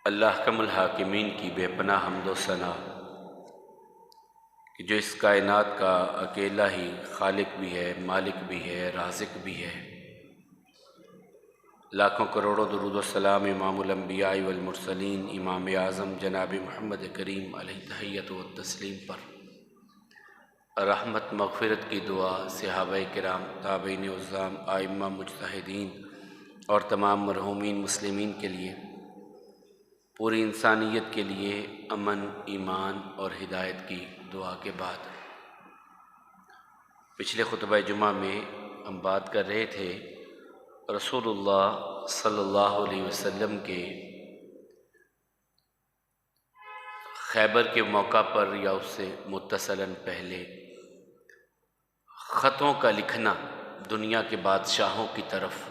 اللہ حکم الحاکمین کی بے پناہ حمد و ثنا کہ جو اس کائنات کا اکیلا ہی خالق بھی ہے، مالک بھی ہے، رازق بھی ہے۔ لاکھوں کروڑوں درود و سلام امام الانبیاء والمرسلین امام اعظم جناب محمد کریم علیہ تحیت و تسلیم پر، رحمت مغفرت کی دعا صحابہ کرام، تابعین عظام، ائمہ مجتہدین اور تمام مرحومین مسلمین کے لیے، پوری انسانیت کے لیے امن، ایمان اور ہدایت کی دعا کے بعد، پچھلے خطبہ جمعہ میں ہم بات کر رہے تھے رسول اللہ صلی اللہ علیہ وسلم کے خیبر کے موقع پر یا اس سے متصلاً پہلے خطوں کا لکھنا دنیا کے بادشاہوں کی طرف،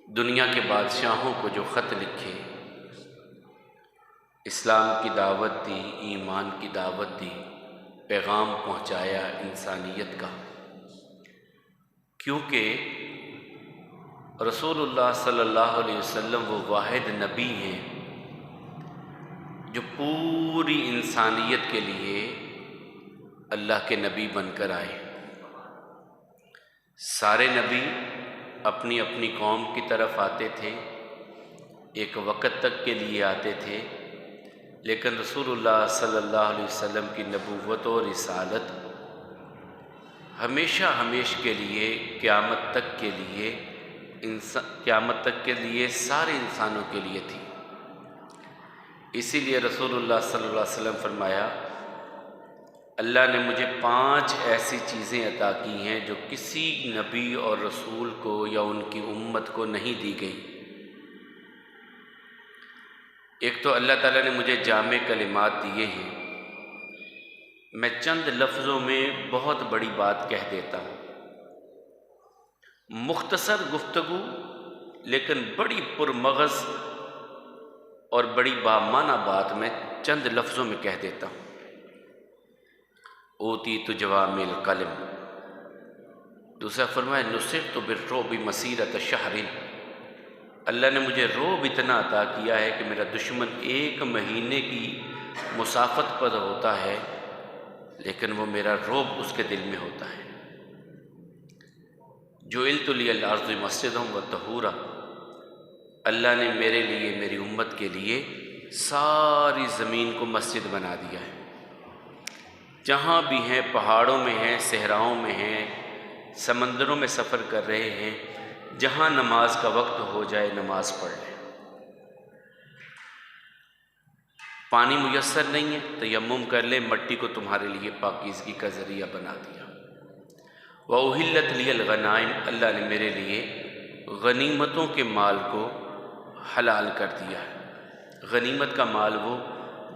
دنیا کے بادشاہوں کو جو خط لکھے، اسلام کی دعوت دی، ایمان کی دعوت دی، پیغام پہنچایا انسانیت کا، کیونکہ رسول اللہ صلی اللہ علیہ وسلم وہ واحد نبی ہیں جو پوری انسانیت کے لیے اللہ کے نبی بن کر آئے۔ سارے نبی اپنی اپنی قوم کی طرف آتے تھے، ایک وقت تک کے لیے آتے تھے، لیکن رسول اللہ صلی اللہ علیہ وسلم کی نبوت و رسالت ہمیشہ کے لیے، قیامت تک کے لیے، قیامت تک کے لیے سارے انسانوں کے لیے تھی۔ اسی لیے رسول اللہ صلی اللہ علیہ وسلم فرمایا، اللہ نے مجھے 5 ایسی چیزیں عطا کی ہیں جو کسی نبی اور رسول کو یا ان کی امت کو نہیں دی گئی۔ ایک تو اللہ تعالیٰ نے مجھے جامع کلمات دیے ہیں، میں چند لفظوں میں بہت بڑی بات کہہ دیتا ہوں، مختصر گفتگو لیکن بڑی پرمغز اور بڑی بامعنی بات میں چند لفظوں میں کہہ دیتا ہوں۔ اوتیت جوامع الکلم۔ دوسرا فرمایا نصرت بالرعب مسیرۃ شہر، اللہ نے مجھے رعب اتنا عطا کیا ہے کہ میرا دشمن 1 مہینے کی مسافت پر ہوتا ہے لیکن وہ میرا رعب اس کے دل میں ہوتا ہے۔ جعلت لی الارض مسجدا وطہورا، اللہ نے میرے لیے، میری امت کے لیے ساری زمین کو مسجد بنا دیا ہے۔ جہاں بھی ہیں، پہاڑوں میں ہیں، صحراؤں میں ہیں، سمندروں میں سفر کر رہے ہیں، جہاں نماز کا وقت ہو جائے نماز پڑھ لیں۔ پانی میسر نہیں ہے تیمم کر لیں، مٹی کو تمہارے لیے پاکیزگی کا ذریعہ بنا دیا۔ وَأُحِلَّتْ لِيَ الْغَنَائِمُ، اللہ نے میرے لیے غنیمتوں کے مال کو حلال کر دیا ہے۔ غنیمت کا مال وہ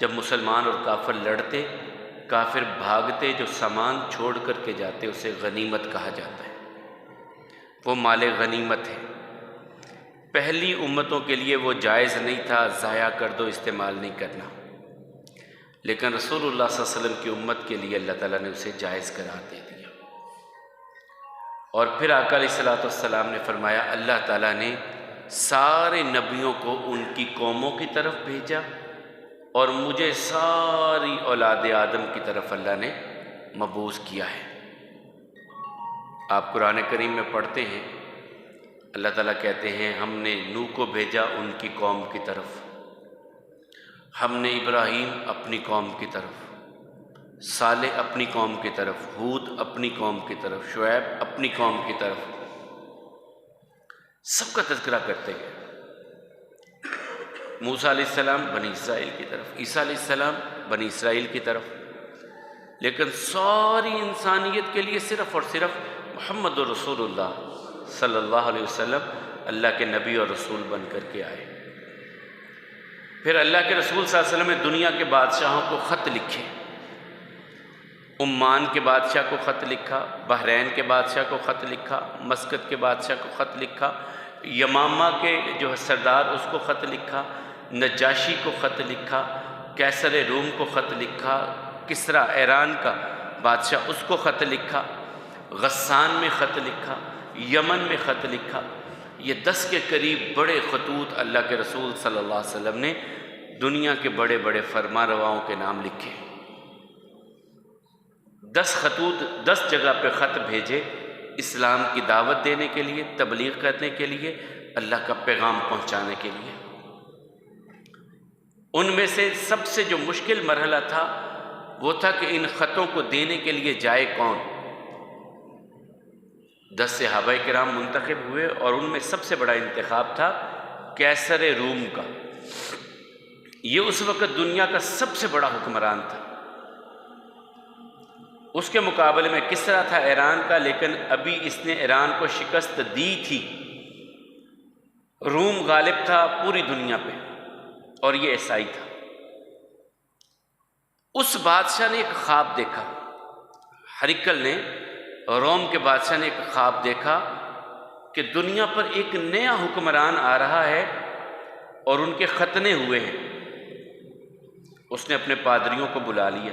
جب مسلمان اور کافر لڑتے، کافر بھاگتے، جو سامان چھوڑ کر کے جاتے، اسے غنیمت کہا جاتا ہے، وہ مال غنیمت ہے۔ پہلی امتوں کے لیے وہ جائز نہیں تھا، ضائع کر دو، استعمال نہیں کرنا، لیکن رسول اللہ صلی اللہ علیہ وسلم کی امت کے لیے اللہ تعالیٰ نے اسے جائز قرار دے دیا۔ اور پھر آقا علیہ الصلوۃ والسلام نے فرمایا، اللہ تعالیٰ نے سارے نبیوں کو ان کی قوموں کی طرف بھیجا اور مجھے ساری اولاد آدم کی طرف اللہ نے مبعوث کیا ہے۔ آپ قرآن کریم میں پڑھتے ہیں، اللہ تعالیٰ کہتے ہیں ہم نے نوح کو بھیجا ان کی قوم کی طرف، ہم نے ابراہیم اپنی قوم کی طرف، صالح اپنی قوم کی طرف، ہود اپنی قوم کی طرف، شعیب اپنی قوم کی طرف، سب کا تذکرہ کرتے ہیں۔ موسیٰ علیہ السلام بنی اسرائیل کی طرف، عیسیٰ علیہ السلام بنی اسرائیل کی طرف، لیکن ساری انسانیت کے لیے صرف اور صرف محمد رسول اللہ صلی اللہ علیہ وسلم اللہ کے نبی اور رسول بن کر کے آئے۔ پھر اللہ کے رسول صلی اللہ علیہ وسلم نے دنیا کے بادشاہوں کو خط لکھے، عمان کے بادشاہ کو خط لکھا، بحرین کے بادشاہ کو خط لکھا، مسقط کے بادشاہ کو خط لکھا، یمامہ کے جو سردار اس کو خط لکھا، نجاشی کو خط لکھا، قیصر روم کو خط لکھا، کسریٰ ایران کا بادشاہ اس کو خط لکھا، غسان میں خط لکھا، یمن میں خط لکھا، یہ 10 کے قریب بڑے خطوط اللہ کے رسول صلی اللہ علیہ وسلم نے دنیا کے بڑے بڑے فرما رواؤں کے نام لکھے۔ 10 خطوط 10 جگہ پہ خط بھیجے اسلام کی دعوت دینے کے لیے، تبلیغ کرنے کے لیے، اللہ کا پیغام پہنچانے کے لیے۔ ان میں سے سب سے جو مشکل مرحلہ تھا وہ تھا کہ ان خطوں کو دینے کے لیے جائے کون۔ 10 صحابہ کرام منتخب ہوئے اور ان میں سب سے بڑا انتخاب تھا قیصر روم کا۔ یہ اس وقت دنیا کا سب سے بڑا حکمران تھا۔ اس کے مقابلے میں کسریٰ تھا ایران کا، لیکن ابھی اس نے ایران کو شکست دی تھی۔ روم غالب تھا پوری دنیا پہ اور یہ عیسائی تھا۔ اس بادشاہ نے ایک خواب دیکھا، ہرقل نے، روم کے بادشاہ نے ایک خواب دیکھا کہ دنیا پر ایک نیا حکمران آ رہا ہے اور ان کے ختنے ہوئے ہیں۔ اس نے اپنے پادریوں کو بلا لیا،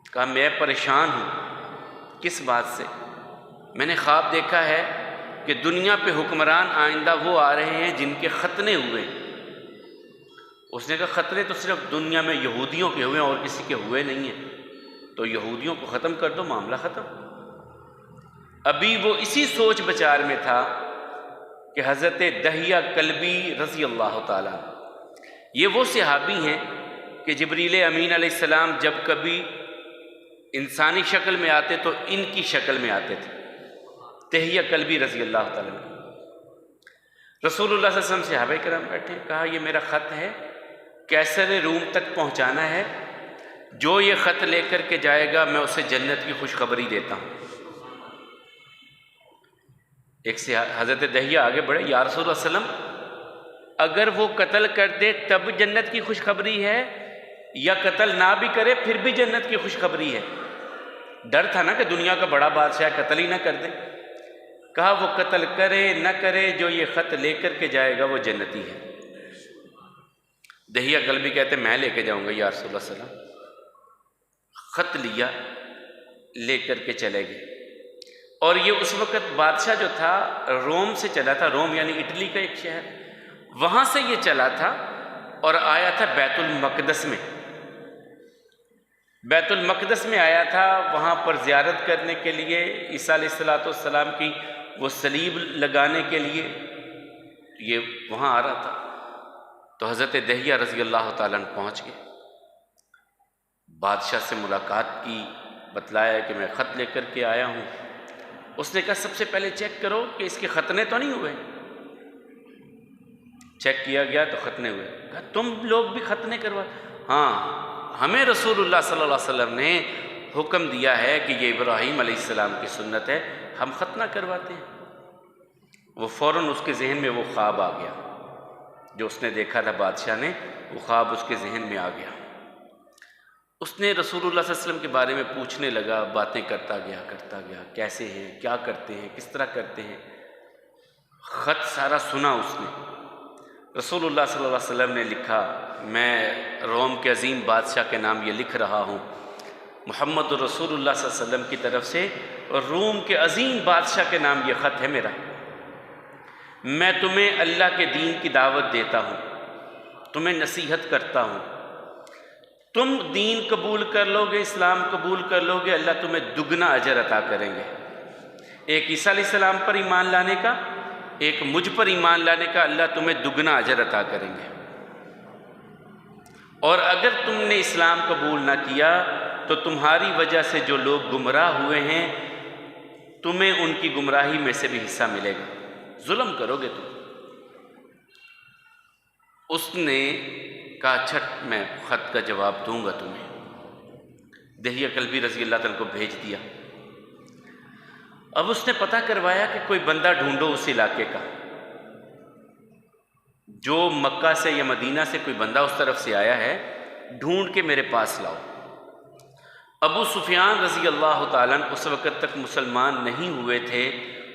کہا میں پریشان ہوں۔ کس بات سے؟ میں نے خواب دیکھا ہے کہ دنیا پہ حکمران آئندہ وہ آ رہے ہیں جن کے ختنے ہوئے ہیں۔ اس نے کہا ختنے تو صرف دنیا میں یہودیوں کے ہوئے ہیں اور کسی کے ہوئے نہیں ہیں، تو یہودیوں کو ختم کر دو، معاملہ ختم۔ ابھی وہ اسی سوچ بچار میں تھا کہ حضرت دحیہ کلبی رضی اللہ تعالیٰ، یہ وہ صحابی ہیں کہ جبریل امین علیہ السلام جب کبھی انسانی شکل میں آتے تو ان کی شکل میں آتے تھے۔ دحیہ کلبی رضی اللہ تعالیٰ عنہ۔ رسول اللہ صلی اللہ علیہ وسلم صحابہ کرام بیٹھے، کہا یہ میرا خط ہے، قیصر روم تک پہنچانا ہے، جو یہ خط لے کر کے جائے گا میں اسے جنت کی خوشخبری دیتا ہوں۔ ایک سے حضرت دحیہ آگے بڑھے، یا رسول اللہ صلی اللہ علیہ وسلم اگر وہ قتل کر دے تب جنت کی خوشخبری ہے یا قتل نہ بھی کرے پھر بھی جنت کی خوشخبری ہے؟ ڈر تھا نا کہ دنیا کا بڑا بادشاہ قتل ہی نہ کر دے۔ کہا وہ قتل کرے نہ کرے، جو یہ خط لے کر کے جائے گا وہ جنتی ہے۔ دحیہ کلبی کہتے میں لے کے جاؤں گا یا رسول اللہ صلی اللہ علیہ وسلم۔ خط لیا، لے کر کے چلے گئے، اور یہ اس وقت بادشاہ جو تھا روم سے چلا تھا، روم یعنی اٹلی کا ایک شہر، وہاں سے یہ چلا تھا اور آیا تھا بیت المقدس میں۔ بیت المقدس میں آیا تھا، وہاں پر زیارت کرنے کے لیے، عیسیٰ علیہ السلام کی وہ صلیب لگانے کے لیے یہ وہاں آ رہا تھا۔ تو حضرت دحیہ رضی اللہ تعالیٰ عنہ پہنچ گئے، بادشاہ سے ملاقات کی، بتلایا کہ میں خط لے کر کے آیا ہوں۔ اس نے کہا سب سے پہلے چیک کرو کہ اس کے ختنے تو نہیں ہوئے۔ چیک کیا گیا تو ختنے ہوئے۔ کہا تم لوگ بھی ختنے کروا؟ ہاں، ہمیں رسول اللہ صلی اللہ علیہ وسلم نے حکم دیا ہے کہ یہ ابراہیم علیہ السلام کی سنت ہے، ہم ختنہ کرواتے ہیں۔ وہ فوراً اس کے ذہن میں وہ خواب آ گیا جو اس نے دیکھا تھا بادشاہ نے، وہ خواب اس کے ذہن میں آ گیا۔ اس نے رسول اللہ صلی اللہ علیہ وسلم کے بارے میں پوچھنے لگا، باتیں کرتا گیا، کیسے ہیں، کیا کرتے ہیں، کس طرح کرتے ہیں۔ خط سارا سنا اس نے۔ رسول اللہ صلی اللہ علیہ وسلم نے لکھا، میں روم کے عظیم بادشاہ کے نام یہ لکھ رہا ہوں، محمد رسول اللہ صلی اللہ علیہ وسلم کی طرف سے روم کے عظیم بادشاہ کے نام یہ خط ہے میرا۔ میں تمہیں اللہ کے دین کی دعوت دیتا ہوں، تمہیں نصیحت کرتا ہوں، تم دین قبول کر لو گے، اسلام قبول کر لو گے، اللہ تمہیں دگنا اجر عطا کریں گے۔ ایک عیسیٰ علیہ السلام پر ایمان لانے کا، ایک مجھ پر ایمان لانے کا، اللہ تمہیں دگنا اجر عطا کریں گے۔ اور اگر تم نے اسلام قبول نہ کیا تو تمہاری وجہ سے جو لوگ گمراہ ہوئے ہیں تمہیں ان کی گمراہی میں سے بھی حصہ ملے گا، ظلم کرو گے تم۔ اس نے کہا اچھا میں خط کا جواب دوں گا تمہیں۔ دحیہ کلبی رضی اللہ تعالیٰ کو بھیج دیا۔ اب اس نے پتہ کروایا کہ کوئی بندہ ڈھونڈو اس علاقے کا، جو مکہ سے یا مدینہ سے کوئی بندہ اس طرف سے آیا ہے، ڈھونڈ کے میرے پاس لاؤ۔ ابو سفیان رضی اللہ تعالیٰ عنہ اس وقت تک مسلمان نہیں ہوئے تھے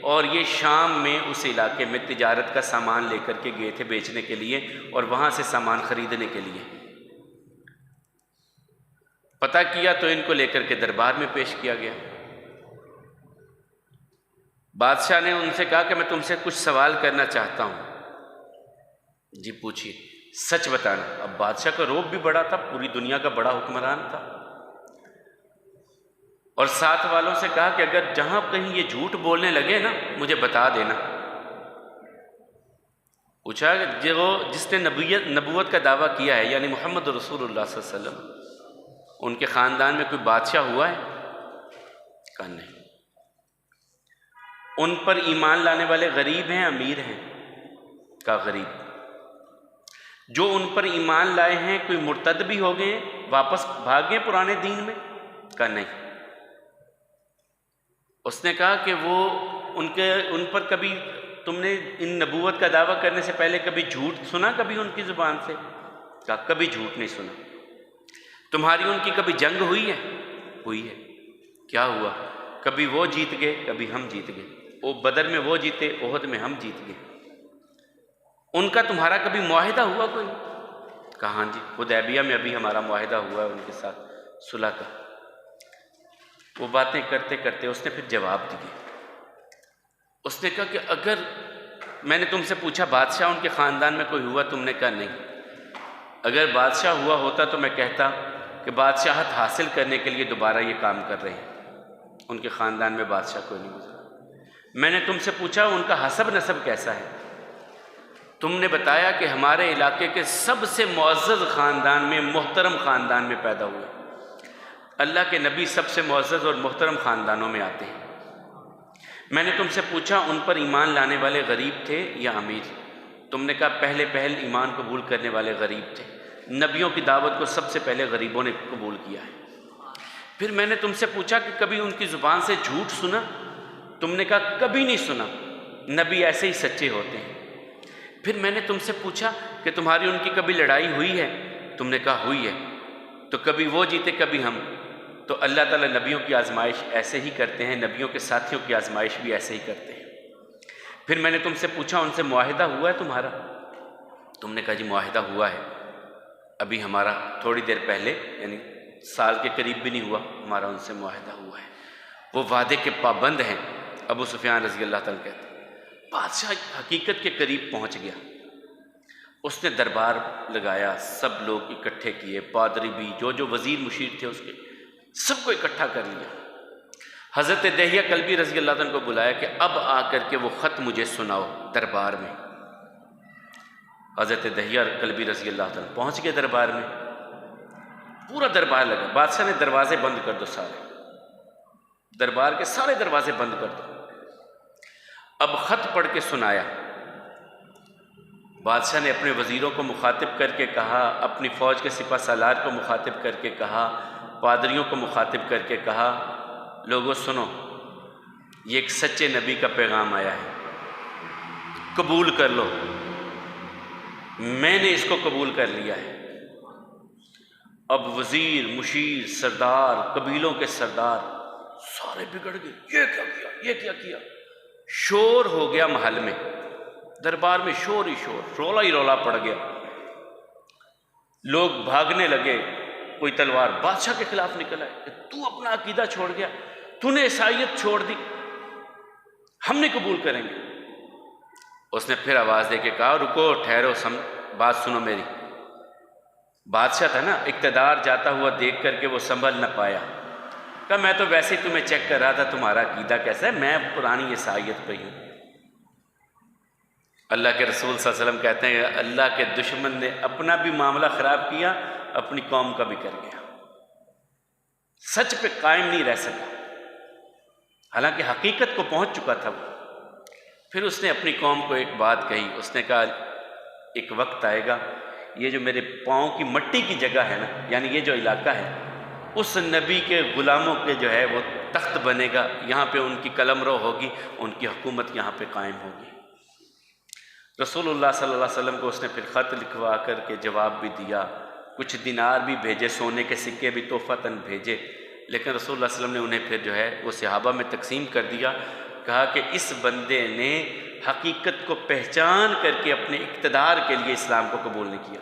اور یہ شام میں اس علاقے میں تجارت کا سامان لے کر کے گئے تھے بیچنے کے لیے اور وہاں سے سامان خریدنے کے لیے۔ پتہ کیا تو ان کو لے کر کے دربار میں پیش کیا گیا۔ بادشاہ نے ان سے کہا کہ میں تم سے کچھ سوال کرنا چاہتا ہوں۔ جی پوچھیے، سچ بتانا۔ اب بادشاہ کا رعب بھی بڑا تھا، پوری دنیا کا بڑا حکمران تھا، اور ساتھ والوں سے کہا کہ اگر جہاں کہیں یہ جھوٹ بولنے لگے نا مجھے بتا دینا۔ پوچھا کہ جو جس نے نبوت کا دعویٰ کیا ہے، یعنی محمد رسول اللہ صلی اللہ علیہ وسلم، ان کے خاندان میں کوئی بادشاہ ہوا ہے؟ کہا نہیں۔ ان پر ایمان لانے والے غریب ہیں امیر ہیں؟ کہا غریب۔ جو ان پر ایمان لائے ہیں کوئی مرتد بھی ہو گئے واپس بھاگ گئے پرانے دین میں؟ کہا نہیں۔ اس نے کہا کہ وہ ان پر کبھی تم نے ان نبوت کا دعویٰ کرنے سے پہلے کبھی جھوٹ سنا کبھی ان کی زبان سے؟ کہا کبھی جھوٹ نہیں سنا۔ تمہاری ان کی کبھی جنگ ہوئی ہے؟ ہوئی ہے۔ کیا ہوا؟ کبھی وہ جیت گئے کبھی ہم جیت گئے، وہ بدر میں وہ جیتے احد میں ہم جیت گئے۔ ان کا تمہارا کبھی معاہدہ ہوا کوئی؟ کہا ہاں جی، حدیبیہ میں ابھی ہمارا معاہدہ ہوا ہے ان کے ساتھ صلح کا۔ وہ باتیں کرتے کرتے اس نے پھر جواب دیے۔ اس نے کہا کہ اگر میں نے تم سے پوچھا بادشاہ ان کے خاندان میں کوئی ہوا، تم نے کہا نہیں۔ اگر بادشاہ ہوا ہوتا تو میں کہتا کہ بادشاہت حاصل کرنے کے لیے دوبارہ یہ کام کر رہے ہیں، ان کے خاندان میں بادشاہ کوئی نہیں گزرا۔ میں نے تم سے پوچھا ان کا حسب نسب کیسا ہے، تم نے بتایا کہ ہمارے علاقے کے سب سے معزز خاندان میں، محترم خاندان میں پیدا ہوئے۔ اللہ کے نبی سب سے معزز اور محترم خاندانوں میں آتے ہیں۔ میں نے تم سے پوچھا ان پر ایمان لانے والے غریب تھے یا امیر؟ تم نے کہا پہلے ایمان قبول کرنے والے غریب تھے، نبیوں کی دعوت کو سب سے پہلے غریبوں نے قبول کیا ہے۔ پھر میں نے تم سے پوچھا کہ کبھی ان کی زبان سے جھوٹ سنا؟ تم نے کہا کبھی نہیں سنا، نبی ایسے ہی سچے ہوتے ہیں۔ پھر میں نے تم سے پوچھا کہ تمہاری ان کی کبھی لڑائی ہوئی ہے؟ تم نے کہا ہوئی ہے۔ تو کبھی وہ جیتے کبھی ہم۔ تو اللہ تعالیٰ نبیوں کی آزمائش ایسے ہی کرتے ہیں، نبیوں کے ساتھیوں کی آزمائش بھی ایسے ہی کرتے ہیں۔ پھر میں نے تم سے پوچھا ان سے معاہدہ ہوا ہے تمہارا؟ تم نے کہا جی معاہدہ ہوا ہے، ابھی ہمارا تھوڑی دیر پہلے، یعنی سال کے قریب بھی نہیں ہوا، ہمارا ان سے معاہدہ ہوا ہے۔ وہ وعدے کے پابند ہیں۔ ابو سفیان رضی اللہ تعالیٰ کہتے ہیں بادشاہ حقیقت کے قریب پہنچ گیا۔ اس نے دربار لگایا، سب لوگ اکٹھے کیے، پادری بھی، جو وزیر مشیر تھے اس کے، سب کو اکٹھا کر لیا۔ حضرت دہیہ کلبی رضی اللہ عنہ کو بلایا کہ اب آ کر کے وہ خط مجھے سناؤ دربار میں۔ حضرت دہیہ کلبی رضی اللہ عنہ پہنچ گئے دربار میں، پورا دربار لگا۔ بادشاہ نے دروازے بند کر دو، سارے دربار کے سارے دروازے بند کر دو۔ اب خط پڑھ کے سنایا۔ بادشاہ نے اپنے وزیروں کو مخاطب کر کے کہا، اپنی فوج کے سپہ سالار کو مخاطب کر کے کہا، پادریوں کو مخاطب کر کے کہا، لوگوں سنو، یہ ایک سچے نبی کا پیغام آیا ہے، قبول کر لو۔ میں نے اس کو قبول کر لیا ہے۔ اب وزیر، مشیر، سردار، قبیلوں کے سردار سارے بگڑ گئے، یہ کیا کیا، یہ کیا کیا۔ شور ہو گیا محل میں، دربار میں شور ہی شور، رولا ہی رولا پڑ گیا۔ لوگ بھاگنے لگے، کوئی تلوار بادشاہ کے خلاف نکل آئے کہ تو اپنا عقیدہ چھوڑ گیا، تو نے عیسائیت چھوڑ دی، ہم نے قبول کریں گے۔ اس نے پھر آواز دے کے کہا رکو، ٹھہرو، بات سنو میری۔ بادشاہ تھا نا، اقتدار جاتا ہوا دیکھ کر کے وہ سنبھل نہ پایا، کہا میں تو ویسے ہی تمہیں چیک کر رہا تھا تمہارا عقیدہ کیسا ہے، میں پرانی عیسائیت پہ ہوں۔ اللہ کے رسول صلی اللہ علیہ وسلم کہتے ہیں اللہ کے دشمن نے اپنا بھی معاملہ خراب کیا، اپنی قوم کا بھی کر گیا، سچ پہ قائم نہیں رہ سکا، حالانکہ حقیقت کو پہنچ چکا تھا وہ۔ پھر اس نے اپنی قوم کو ایک بات کہی، اس نے کہا ایک وقت آئے گا، یہ جو میرے پاؤں کی مٹی کی جگہ ہے نا، یعنی یہ جو علاقہ ہے، اس نبی کے غلاموں کے جو ہے وہ تخت بنے گا، یہاں پہ ان کی قلمرو ہوگی، ان کی حکومت یہاں پہ قائم ہوگی۔ رسول اللہ صلی اللہ علیہ وسلم کو اس نے پھر خط لکھوا کر کے جواب بھی دیا، کچھ دینار بھی بھیجے، سونے کے سکے بھی تحفتاً بھیجے، لیکن رسول اللہ صلی اللہ علیہ وسلم نے انہیں پھر جو ہے وہ صحابہ میں تقسیم کر دیا۔ کہا کہ اس بندے نے حقیقت کو پہچان کر کے اپنے اقتدار کے لیے اسلام کو قبول نہیں کیا۔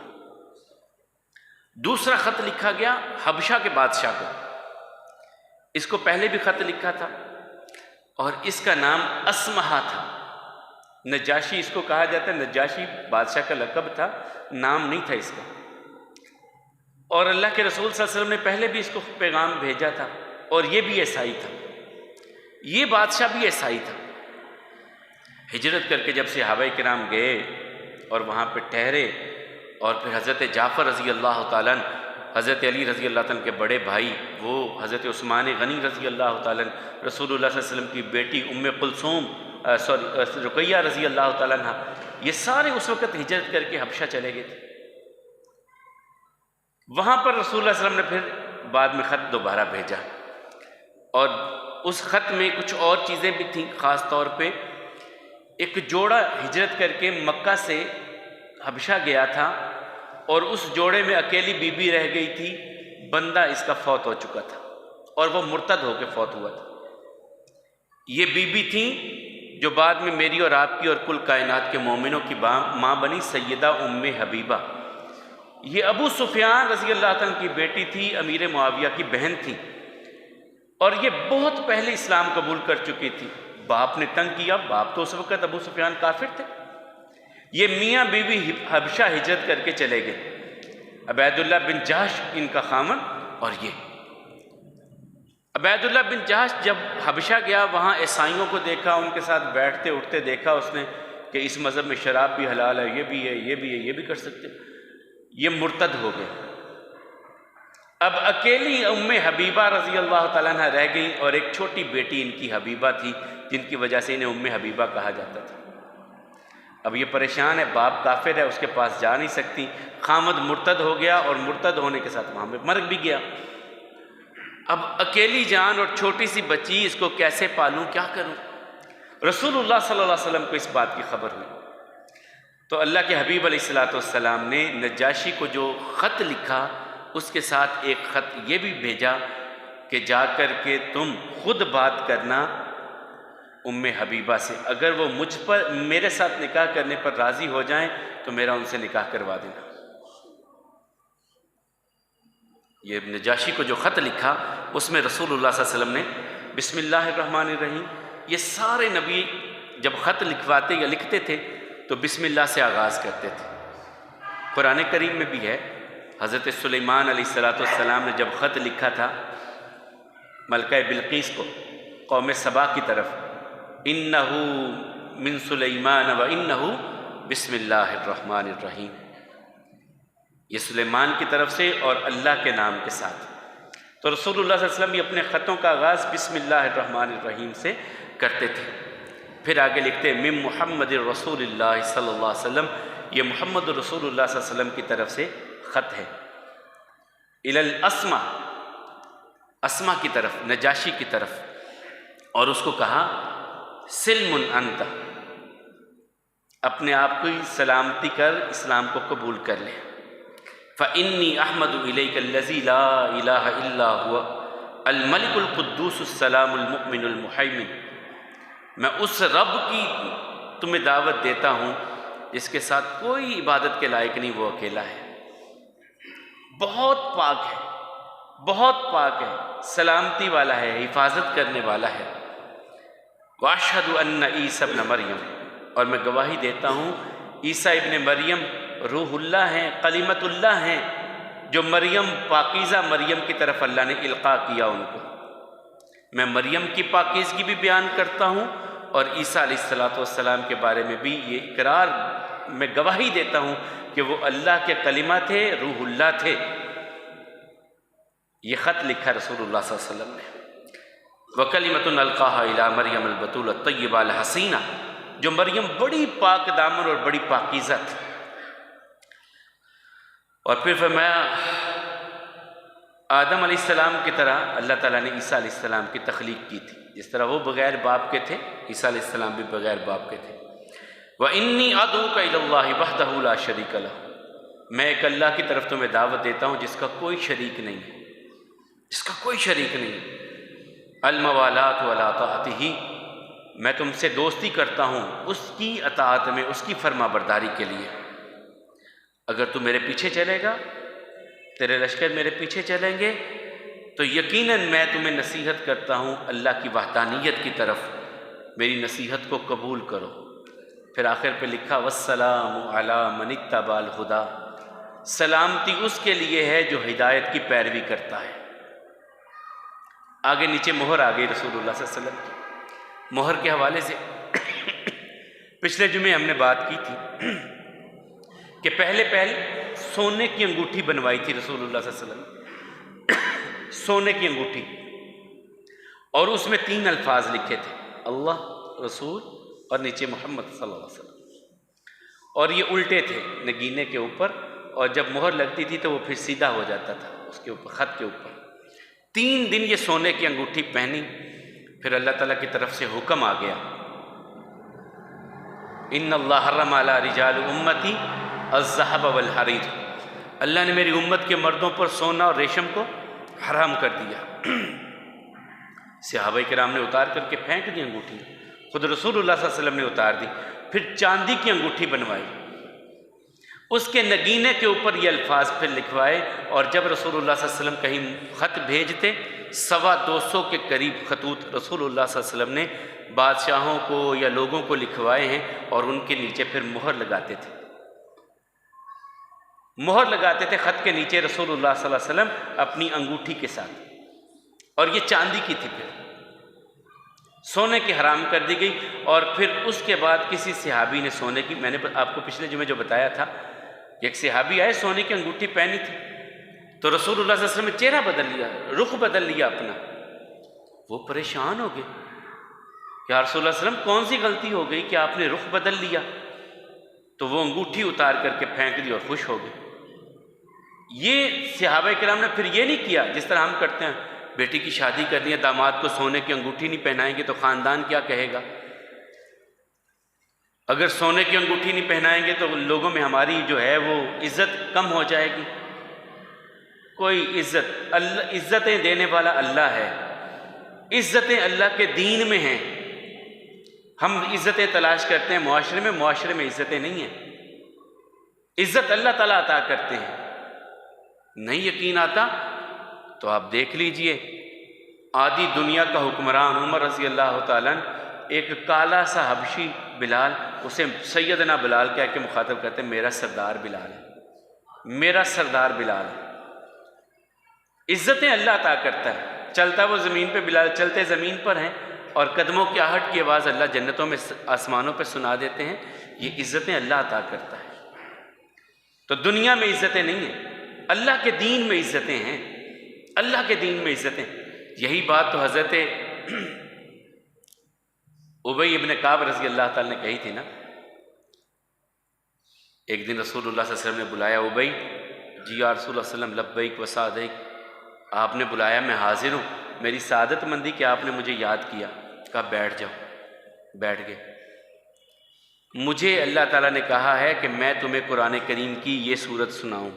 دوسرا خط لکھا گیا حبشہ کے بادشاہ کو، اس کو پہلے بھی خط لکھا تھا، اور اس کا نام اسمہا تھا۔ نجاشی اس کو کہا جاتا ہے، نجاشی بادشاہ کا لقب تھا، نام نہیں تھا اس کا۔ اور اللہ کے رسول صلی اللہ علیہ وسلم نے پہلے بھی اس کو پیغام بھیجا تھا، اور یہ بھی عیسائی تھا، یہ بادشاہ بھی عیسائی تھا۔ ہجرت کر کے جب صحابہ کرام گئے اور وہاں پہ ٹھہرے، اور پھر حضرت جعفر رضی اللہ تعالیٰ عنہ، حضرت علی رضی اللہ تعالیٰ عنہ کے بڑے بھائی، وہ حضرت عثمان غنی رضی اللہ تعالیٰ عنہ، رسول اللہ صلی اللہ علیہ وسلم کی بیٹی ام کلثوم رقیہ رضی اللہ تعالیٰ عنہ، یہ سارے اس وقت ہجرت کر کے حبشہ چلے گئے تھے۔ وہاں پر رسول اللہ صلی اللہ علیہ وسلم نے پھر بعد میں خط دوبارہ بھیجا، اور اس خط میں کچھ اور چیزیں بھی تھیں، خاص طور پہ ایک جوڑا ہجرت کر کے مکہ سے حبشہ گیا تھا، اور اس جوڑے میں اکیلی بی بی رہ گئی تھی، بندہ اس کا فوت ہو چکا تھا، اور وہ مرتد ہو کے فوت ہوا تھا۔ یہ بی بی تھیں جو بعد میں میری اور آپ کی اور کل کائنات کے مومنوں کی ماں بنی، سیدہ ام حبیبہ۔ یہ ابو سفیان رضی اللہ عنہ کی بیٹی تھی، امیر معاویہ کی بہن تھی، اور یہ بہت پہلے اسلام قبول کر چکی تھی۔ باپ نے تنگ کیا، باپ تو اس وقت ابو سفیان کافر تھے۔ یہ میاں بیوی حبشہ ہجرت کر کے چلے گئے، عبید اللہ بن جہش ان کا خامن، اور یہ عبید اللہ بن جہش جب حبشہ گیا، وہاں عیسائیوں کو دیکھا، ان کے ساتھ بیٹھتے اٹھتے دیکھا اس نے کہ اس مذہب میں شراب بھی حلال ہے، یہ بھی ہے، یہ بھی ہے، یہ بھی کر سکتے، یہ مرتد ہو گئے۔ اب اکیلی ام حبیبہ رضی اللہ تعالیٰ عنہ رہ گئی، اور ایک چھوٹی بیٹی ان کی حبیبہ تھی، جن کی وجہ سے انہیں ام حبیبہ کہا جاتا تھا۔ اب یہ پریشان ہے، باپ کافر ہے، اس کے پاس جا نہیں سکتی، خامد مرتد ہو گیا، اور مرتد ہونے کے ساتھ وہاں میں مر بھی گیا۔ اب اکیلی جان اور چھوٹی سی بچی، اس کو کیسے پالوں، کیا کروں؟ رسول اللہ صلی اللہ علیہ وسلم کو اس بات کی خبر ہوئی، تو اللہ کے حبیب علیہ الصلوۃ والسلام نے نجاشی کو جو خط لکھا، اس کے ساتھ ایک خط یہ بھی بھیجا کہ جا کر کے تم خود بات کرنا ام حبیبہ سے، اگر وہ مجھ پر میرے ساتھ نکاح کرنے پر راضی ہو جائیں تو میرا ان سے نکاح کروا دینا۔ یہ نجاشی کو جو خط لکھا، اس میں رسول اللہ صلی اللہ علیہ وسلم نے بسم اللہ الرحمن الرحیم، یہ سارے نبی جب خط لکھواتے یا لکھتے تھے تو بسم اللہ سے آغاز کرتے تھے۔ قرآن کریم میں بھی ہے، حضرت سلیمان علیہ السلام نے جب خط لکھا تھا ملکہ بلقیس کو، قوم سبا کی طرف، انہو من سلیمان و انہو بسم اللہ الرحمن الرحیم، یہ سلیمان کی طرف سے اور اللہ کے نام کے ساتھ۔ تو رسول اللہ صلی اللہ علیہ وسلم یہ اپنے خطوں کا آغاز بسم اللہ الرحمن الرحیم سے کرتے تھے۔ پھر آگے لکھتے من محمد رسول اللہ صلی اللہ علیہ وسلم، یہ محمد رسول اللہ صلی اللہ علیہ وسلم کی طرف سے خط ہے، الی الاسمہ، اسمہ کی طرف، نجاشی کی طرف، اور اس کو کہا سلم انت، اپنے آپ کو سلامتی کر، اسلام کو قبول کر لے۔ فإنی احمد الیک الذی لا الہ الا هو الملک القدوس السلام المؤمن المہیمن، میں اس رب کی تمہیں دعوت دیتا ہوں جس کے ساتھ کوئی عبادت کے لائق نہیں، وہ اکیلا ہے، بہت پاک ہے، بہت پاک ہے، سلامتی والا ہے، حفاظت کرنے والا ہے۔ واشہد ان عیسی ابن مریم، اور میں گواہی دیتا ہوں عیسیٰ ابن مریم روح اللہ ہیں، کلمت اللہ ہیں، جو مریم، پاکیزہ مریم کی طرف اللہ نے القاء کیا ان کو۔ میں مریم کی پاکیزگی بھی بیان کرتا ہوں، اور عیسیٰ علیہ السلام کے بارے میں بھی یہ اقرار، میں گواہی دیتا ہوں کہ وہ اللہ کے کلمہ تھے، روح اللہ تھے۔ یہ خط لکھا رسول اللہ صلی اللہ علیہ وسلم نے۔ وَكَلِمَةٌ أَلْقَاهَا إِلَىٰ مَرْيَمَ الْبَتُولَ الطَّيِّبَةَ الْحَسِينَةَ، جو مریم بڑی پاک دامن اور بڑی پاکیزہ تھی۔ اور پھر فرمایا آدم علیہ السلام کی طرح اللہ تعالیٰ نے عیسیٰ علیہ السلام کی تخلیق کی تھی، جس طرح وہ بغیر باپ کے تھے، عیسیٰ علیہ السلام بھی بغیر باپ کے تھے۔ وَإِنِّي أَدْعُوكَ إِلَى اللَّهِ وَحْدَهُ لَا شَرِيكَ لَهُ، میں ایک اللہ کی طرف تمہیں دعوت دیتا ہوں جس کا کوئی شریک نہیں ہے، جس کا کوئی شریک نہیں ہے۔ الموالات ولا طاعتہ، میں تم سے دوستی کرتا ہوں اس کی اطاعت میں، اس کی فرما برداری کے لیے۔ اگر تو میرے پیچھے چلے گا، تیرے لشکر میرے پیچھے چلیں گے، تو یقیناً میں تمہیں نصیحت کرتا ہوں اللہ کی وحدانیت کی طرف، میری نصیحت کو قبول کرو۔ پھر آخر پہ لکھا والسلام علی من اتبع الہدی، سلامتی اس کے لیے ہے جو ہدایت کی پیروی کرتا ہے۔ آگے نیچے مہر آ گئی رسول اللہ صلی اللہ علیہ وسلم کی۔ مہر کے حوالے سے پچھلے جمعے ہم نے بات کی تھی کہ پہلے سونے کی انگوٹھی بنوائی تھی رسول اللہ صلی اللہ علیہ وسلم، سونے کی انگوٹھی، اور اس میں 3 الفاظ لکھے تھے، اللہ، رسول اور نیچے محمد صلی اللہ علیہ وسلم، اور یہ الٹے تھے نگینے کے اوپر، اور جب مہر لگتی تھی تو وہ پھر سیدھا ہو جاتا تھا اس کے اوپر، خط کے اوپر۔ 3 دن یہ سونے کی انگوٹھی پہنی، پھر اللہ تعالیٰ کی طرف سے حکم آ گیا، ان اللہ حرم علی رجال امتی الذهب والحریر، اللہ نے میری امت کے مردوں پر سونا اور ریشم کو حرام کر دیا۔ صحابہ کرام نے اتار کر کے پھینک دی انگوٹھی، خود رسول اللہ صلی اللہ علیہ وسلم نے اتار دی، پھر چاندی کی انگوٹھی بنوائی، اس کے نگینے کے اوپر یہ الفاظ پھر لکھوائے، اور جب رسول اللہ صلی اللہ علیہ وسلم کہیں خط بھیجتے 250 کے قریب خطوط رسول اللہ صلی اللہ علیہ وسلم نے بادشاہوں کو یا لوگوں کو لکھوائے ہیں، اور ان کے نیچے پھر مہر لگاتے تھے، مہر لگاتے تھے خط کے نیچے رسول اللہ صلی اللہ علیہ وسلم اپنی انگوٹھی کے ساتھ، اور یہ چاندی کی تھی، پھر سونے کی حرام کر دی گئی۔ اور پھر اس کے بعد کسی صحابی نے سونے کی، میں نے آپ کو پچھلے جمعے جو بتایا تھا، ایک صحابی آئے سونے کی انگوٹھی پہنی تھی، تو رسول اللہ صلی اللہ علیہ وسلم نے چہرہ بدل لیا، رخ بدل لیا اپنا، وہ پریشان ہو گئے، یا رسول اللہ صلی اللہ علیہ وسلم کون سی غلطی ہو گئی کہ آپ نے رخ بدل لیا؟ تو وہ انگوٹھی اتار کر کے پھینک دی اور خوش ہو گئے۔ یہ صحابہ کرام نے پھر یہ نہیں کیا جس طرح ہم کرتے ہیں، بیٹی کی شادی کرنی ہے، داماد کو سونے کی انگوٹھی نہیں پہنائیں گے تو خاندان کیا کہے گا، اگر سونے کی انگوٹھی نہیں پہنائیں گے تو لوگوں میں ہماری جو ہے وہ عزت کم ہو جائے گی۔ کوئی عزت، اللہ عزتیں دینے والا اللہ ہے، عزتیں اللہ کے دین میں ہیں۔ ہم عزتیں تلاش کرتے ہیں معاشرے میں عزتیں نہیں ہیں، عزت اللہ تعالیٰ عطا کرتے ہیں۔ نہیں یقین آتا تو آپ دیکھ لیجئے، آدھی دنیا کا حکمران عمر رضی اللہ تعالیٰ ایک کالا سا حبشی بلال، اسے سیدنا بلال کہہ کے مخاطب کرتے ہیں، میرا سردار بلال ہے، میرا سردار بلال ہے۔ عزتیں اللہ عطا کرتا ہے، چلتا وہ زمین پہ بلال، چلتے زمین پر ہیں، اور قدموں کی آہٹ کی آواز اللہ جنتوں میں آسمانوں پہ سنا دیتے ہیں۔ یہ عزتیں اللہ عطا کرتا ہے۔ تو دنیا میں عزتیں نہیں ہیں، اللہ کے دین میں عزتیں ہیں، اللہ کے دین میں عزتیں۔ یہی بات تو حضرت ابی ابن کعب رضی اللہ تعالیٰ نے کہی تھی نا۔ ایک دن رسول اللہ صلی اللہ علیہ وسلم نے بلایا، ابی جی یا رسول اللہ صلی اللہ علیہ وسلم، لبیک و سعدیک، آپ نے بلایا، میں حاضر ہوں، میری سعادت مندی کہ آپ نے مجھے یاد کیا۔ کہا بیٹھ جاؤ، بیٹھ گئے۔ مجھے اللہ تعالیٰ نے کہا ہے کہ میں تمہیں قرآن کریم کی یہ سورت سناؤں،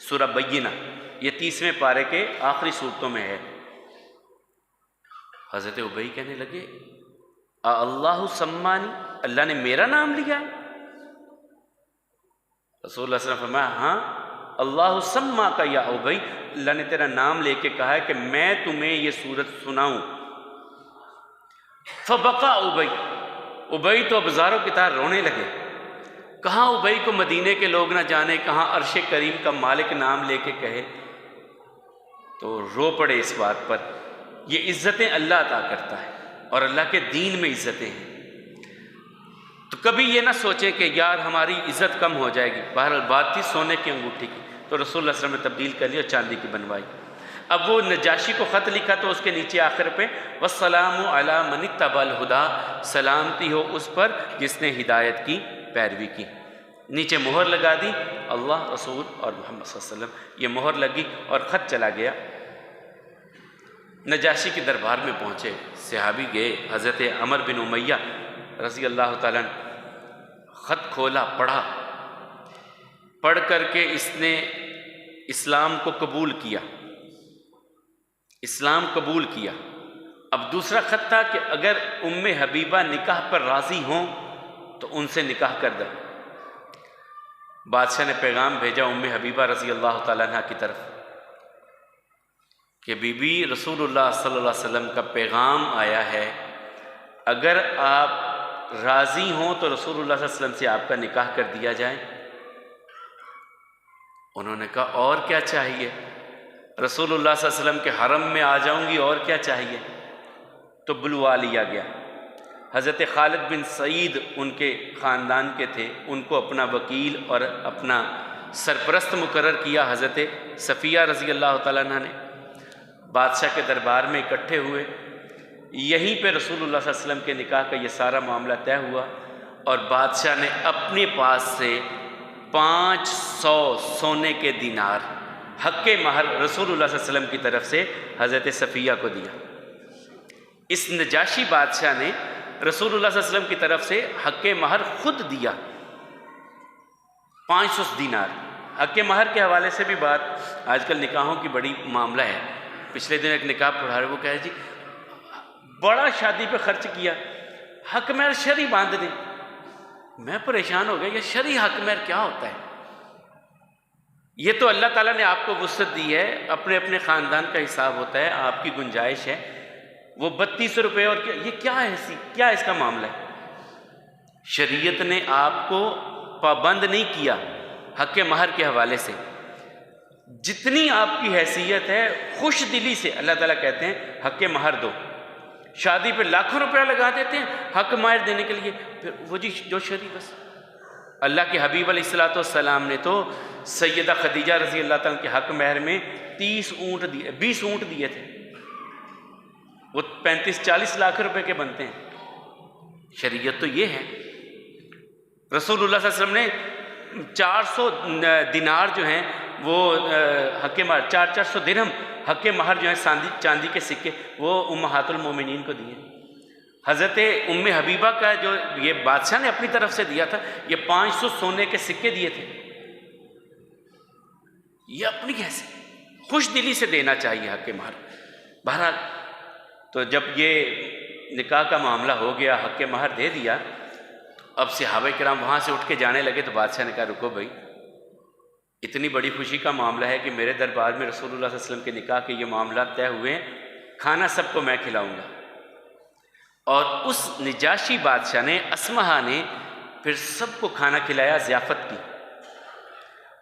سورہ بینہ، یہ 30ویں پارے کے آخری صورتوں میں ہے۔ حضرت ابی کہنے لگے اللہ سمانی، اللہ نے میرا نام لیا ہے؟ رسول اللہ صلی اللہ علیہ وسلم نے فرمایا ہاں، اللہ سما کا یا ابی، اللہ نے تیرا نام لے کے کہا ہے کہ میں تمہیں یہ سورت سناؤں۔ فبقى ابی تو بازاروں کی طرح رونے لگے۔ کہاں ابی کو مدینے کے لوگ نہ جانے، کہاں عرش کریم کا مالک نام لے کے کہے، تو رو پڑے اس بات پر۔ یہ عزتیں اللہ عطا کرتا ہے، اور اللہ کے دین میں عزتیں ہیں۔ تو کبھی یہ نہ سوچیں کہ یار ہماری عزت کم ہو جائے گی۔ بہرحال بات تھی سونے کی انگوٹھی کی، تو رسول اللہ صلی اللہ علیہ وسلم نے تبدیل کر لی اور چاندی کی بنوائی۔ اب وہ نجاشی کو خط لکھا تو اس کے نیچے آخر پہ والسلام علی من اتبع الہدی، سلامتی ہو اس پر جس نے ہدایت کی پیروی کی۔ نیچے مہر لگا دی، اللہ، رسول اور محمد صلی اللہ علیہ وسلم، یہ مہر لگی اور خط چلا گیا۔ نجاشی کے دربار میں پہنچے، صحابی گئے، حضرت عمر بن امیہ رضی اللہ تعالیٰ نے خط کھولا، پڑھا، پڑھ کر کے اس نے اسلام کو قبول کیا، اسلام قبول کیا۔ اب دوسرا خط تھا کہ اگر ام حبیبہ نکاح پر راضی ہوں تو ان سے نکاح کر دیں۔ بادشاہ نے پیغام بھیجا ام حبیبہ رضی اللہ تعالیٰ عنہ کی طرف کہ بی بی رسول اللہ صلی اللہ علیہ وسلم کا پیغام آیا ہے اگر آپ راضی ہوں تو رسول اللہ صلی اللہ علیہ وسلم سے آپ کا نکاح کر دیا جائے۔ انہوں نے کہا اور کیا چاہیے، رسول اللہ صلی اللہ علیہ وسلم کے حرم میں آ جاؤں گی، اور کیا چاہیے؟ تو بلوا لیا گیا۔ حضرت خالد بن سعید ان کے خاندان کے تھے، ان کو اپنا وکیل اور اپنا سرپرست مقرر کیا حضرت صفیہ رضی اللہ تعالیٰ عنہ نے۔ بادشاہ کے دربار میں اکٹھے ہوئے، یہیں پہ رسول اللہ صلی اللہ علیہ وسلم کے نکاح کا یہ سارا معاملہ طے ہوا، اور بادشاہ نے اپنے پاس سے 500 سونے کے دینار حق مہر رسول اللہ صلی اللہ علیہ وسلم کی طرف سے حضرت صفیہ کو دیا۔ اس نجاشی بادشاہ نے رسول اللہ صلی اللہ علیہ وسلم کی طرف سے حق مہر خود دیا، 500 دینار۔ حق مہر کے حوالے سے بھی بات، آج کل نکاحوں کی بڑی معاملہ ہے۔ پچھلے دن ایک نکاح پڑھا رہے، وہ کہہ جی بڑا شادی پہ خرچ کیا، حق مہر شرعی باندھ دیں۔ میں پریشان ہو گیا، یہ شرعی حق مہر کیا ہوتا ہے؟ یہ تو اللہ تعالیٰ نے آپ کو وسعت دی ہے، اپنے اپنے خاندان کا حساب ہوتا ہے، آپ کی گنجائش ہے، وہ 3200 روپے، اور یہ کیا ہے، کیا اس کا معاملہ ہے؟ شریعت نے آپ کو پابند نہیں کیا حق مہر کے حوالے سے، جتنی آپ کی حیثیت ہے خوش دلی سے اللہ تعالیٰ کہتے ہیں حق مہر دو۔ شادی پہ لاکھوں روپیہ لگا دیتے ہیں حق مہر دینے کے لیے، پھر وہ جی جو شریع بس۔ اللہ کے حبیب علیہ الصلوۃ والسلام نے تو سیدہ خدیجہ رضی اللہ تعالیٰ کے حق مہر میں 20 اونٹ دیے تھے، وہ 35-40 لاکھ روپے کے بنتے ہیں۔ شریعت تو یہ ہے۔ رسول اللہ صلی اللہ علیہ وسلم نے 400 دینار جو ہیں وہ حق مہر، 400 درہم حق مہر جو ہے چاندی کے سکے، وہ امہات المومنین کو دیے۔ حضرت ام حبیبہ کا جو یہ بادشاہ نے اپنی طرف سے دیا تھا، یہ 500 سونے کے سکے دیے تھے۔ یہ اپنی کیسے خوش دلی سے دینا چاہیے حق مہر۔ بہرحال تو جب یہ نکاح کا معاملہ ہو گیا، حق مہر دے دیا، اب صحابہ کرام وہاں سے اٹھ کے جانے لگے تو بادشاہ نے کہا رکو بھائی، اتنی بڑی خوشی کا معاملہ ہے کہ میرے دربار میں رسول اللہ صلی اللہ علیہ وسلم کے نکاح کے یہ معاملات طے ہوئے ہیں، کھانا سب کو میں کھلاؤں گا۔ اور اس نجاشی بادشاہ نے، اسمہا نے پھر سب کو کھانا کھلایا، ضیافت کی،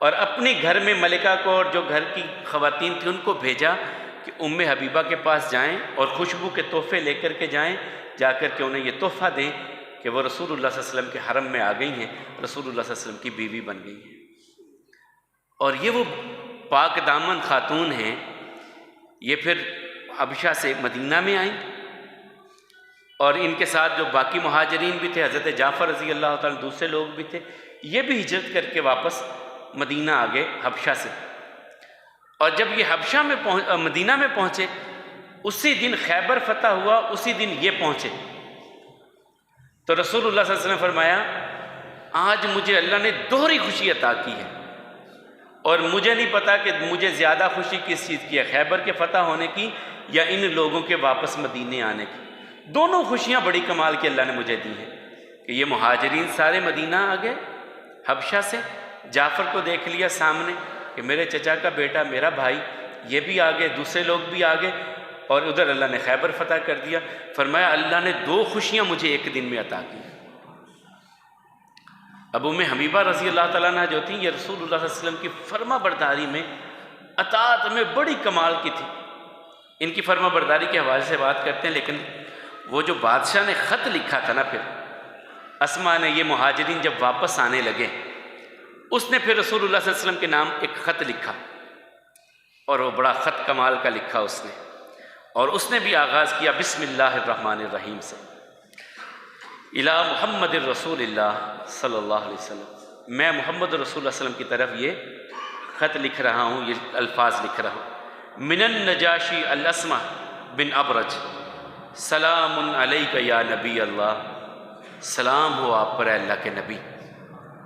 اور اپنے گھر میں ملکہ کو اور جو گھر کی خواتین تھیں ان کو بھیجا کہ ام حبیبہ کے پاس جائیں اور خوشبو کے تحفے لے کر کے جائیں، جا کر کے انہیں یہ تحفہ دیں کہ وہ رسول اللہ صلی اللہ علیہ وسلم کے حرم میں آ گئی ہیں، رسول اللہ صلی اللہ علیہ وسلم کی بیوی بن گئی ہیں۔ اور یہ وہ پاک دامن خاتون ہیں، یہ پھر حبشہ سے مدینہ میں آئیں، اور ان کے ساتھ جو باقی مہاجرین بھی تھے، حضرت جعفر رضی اللہ تعالیٰ، دوسرے لوگ بھی تھے، یہ بھی ہجرت کر کے واپس مدینہ آ گئے حبشہ سے۔ اور جب یہ حبشہ میں مدینہ میں پہنچے، اسی دن خیبر فتح ہوا، اسی دن یہ پہنچے، تو رسول اللہ صلی اللہ علیہ وسلم نے فرمایا آج مجھے اللہ نے دوہری خوشی عطا کی ہے، اور مجھے نہیں پتا کہ مجھے زیادہ خوشی کس چیز کی ہے، خیبر کے فتح ہونے کی یا ان لوگوں کے واپس مدینے آنے کی۔ دونوں خوشیاں بڑی کمال کی اللہ نے مجھے دی ہیں کہ یہ مہاجرین سارے مدینہ آ گئے حبشہ سے، جعفر کو دیکھ لیا سامنے کہ میرے چچا کا بیٹا، میرا بھائی، یہ بھی آ گئے، دوسرے لوگ بھی آ گئے، اور ادھر اللہ نے خیبر فتح کر دیا۔ فرمایا اللہ نے 2 خوشیاں مجھے ایک دن میں عطا کی۔ اب ام حبیبہ رضی اللہ تعالیٰ عنہ جو تھیں، یہ رسول اللہ صلی اللہ علیہ وسلم کی فرما برداری میں، اطاعت میں بڑی کمال کی تھی۔ ان کی فرما برداری کے حوالے سے بات کرتے ہیں، لیکن وہ جو بادشاہ نے خط لکھا تھا نا، پھر اسما نے، یہ مہاجرین جب واپس آنے لگے، اس نے پھر رسول اللہ صلی اللہ علیہ وسلم کے نام ایک خط لکھا، اور وہ بڑا خط کمال کا لکھا اس نے، اور اس نے بھی آغاز کیا بسم اللہ الرحمن الرحیم سے، الی محمد الرسول اللہ صلی اللہ علیہ وسلم، میں محمد رسول اللہ علیہ وسلم کی طرف یہ خط لکھ رہا ہوں، یہ الفاظ لکھ رہا ہوں، من النجاشی الاسمہ بن ابرج، سلام علیک یا نبی اللہ، سلام ہو آپ پر اے اللہ کے نبی۔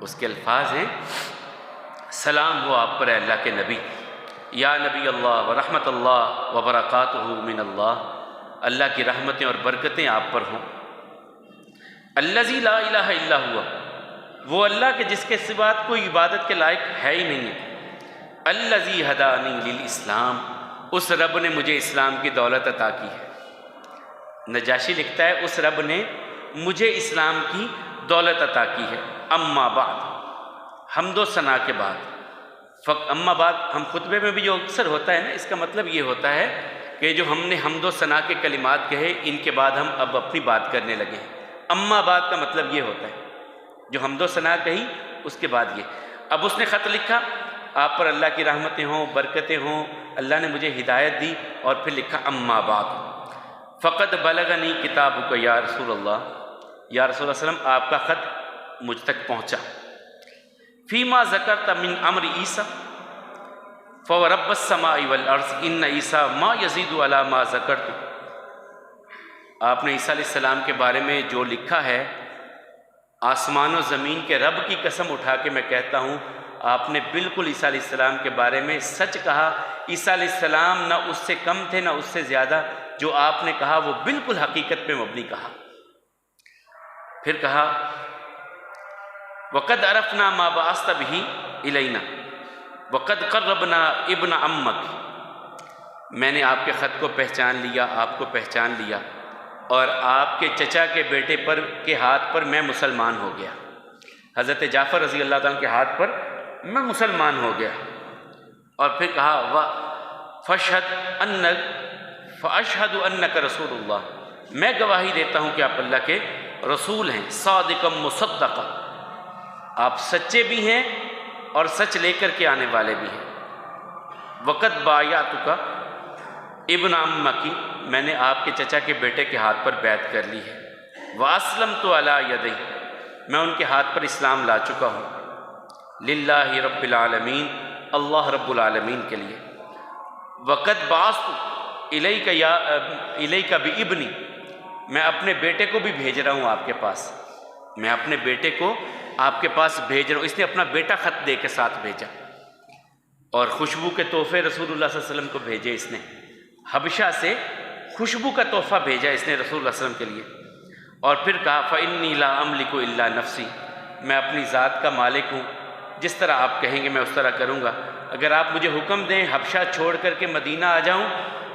اس کے الفاظ ہیں سلام ہو آپ پر اے اللہ کے نبی، یا نبی اللہ ورحمت اللہ وبرکاتہ من اللہ، اللہ کی رحمتیں اور برکتیں آپ پر ہوں۔ الذی لا الہ الا ہوا، وہ اللہ کے جس کے سوا کوئی عبادت کے لائق ہے ہی نہیں ہے۔ الذی ہدانی للاسلام، اس رب نے مجھے اسلام کی دولت عطا کی ہے۔ نجاشی لکھتا ہے اس رب نے مجھے اسلام کی دولت عطا کی ہے۔ اما بعد، حمد و ثنا کے بعد، اما بعد ہم خطبے میں بھی جو اکثر ہوتا ہے نا، اس کا مطلب یہ ہوتا ہے کہ جو ہم نے حمد و ثنا کے کلمات کہے ان کے بعد ہم اب اپنی بات کرنے لگے ہیں۔ اما بعد کا مطلب یہ ہوتا ہے جو حمد و ثنا کہی اس کے بعد یہ۔ اب اس نے خط لکھا، آپ پر اللہ کی رحمتیں ہوں، برکتیں ہوں، اللہ نے مجھے ہدایت دی، اور پھر لکھا اما بعد فقد بلغنی کتابک یا رسول اللہ، یا رسول اللہ علیہ وسلم آپ کا خط مجھ تک پہنچا۔ فیما ذکرت من امر عیسیٰ فورب السماء والارض ان عیسیٰ ما یزید علی ما ذکرت، آپ نے عیسیٰ علیہ السلام کے بارے میں جو لکھا ہے، آسمان و زمین کے رب کی قسم اٹھا کے میں کہتا ہوں آپ نے بالکل عیسیٰ علیہ السلام کے بارے میں سچ کہا۔ عیسیٰ علیہ السلام نہ اس سے کم تھے نہ اس سے زیادہ، جو آپ نے کہا وہ بالکل حقیقت پہ مبنی کہا۔ پھر کہا وَقَدْ عَرَفْنَا مَا بَعَثْتَ بِهِ إِلَيْنَا وَقَدْ قَرَّبْنَا ابْنَ عَمَّكِ، میں نے آپ کے خط کو پہچان لیا، آپ کو پہچان لیا، اور آپ کے چچا کے بیٹے پر کے ہاتھ پر میں مسلمان ہو گیا، حضرت جعفر رضی اللہ تعالیٰ کے ہاتھ پر میں مسلمان ہو گیا۔ اور پھر کہا فَأَشْهَدُ أَنَّكَ رَسُولُ اللَّهِ، میں گواہی دیتا ہوں کہ آپ اللہ کے رسول ہیں، صادقا مصدقا، آپ سچے بھی ہیں اور سچ لے کر کے آنے والے بھی ہیں۔ وَقَدْ بَایَعْتُكَ ابن عَمَّكِ، میں نے آپ کے چچا کے بیٹے کے ہاتھ پر بیعت کر لی ہے۔ وَأَسْلَمْتُ عَلَىٰ يَدَيْهِ، میں ان کے ہاتھ پر اسلام لا چکا ہوں، للہ رب العالمین، اللہ رب العالمین کے لیے۔ وَقَدْ بَعَثْتُ إِلَيْكَ بِإِبْنِي، میں اپنے بیٹے کو بھی بھیج رہا ہوں آپ کے پاس، میں اپنے بیٹے کو آپ کے پاس بھیج رہا ہوں۔ اس نے اپنا بیٹا خط دے کے ساتھ بھیجا، اور خوشبو کے تحفے رسول اللہ صلی اللہ علیہ وسلم کو بھیجے۔ اس نے حبشہ سے خوشبو کا تحفہ بھیجا اس نے رسول اللہ صلی اللہ علیہ وسلم کے لیے۔ اور پھر کہا فَإِنِّي لَا أَمْلِكُ إِلَّا نَفْسِي، میں اپنی ذات کا مالک ہوں، جس طرح آپ کہیں گے میں اس طرح کروں گا۔ اگر آپ مجھے حکم دیں حبشہ چھوڑ کر کے مدینہ آ جاؤں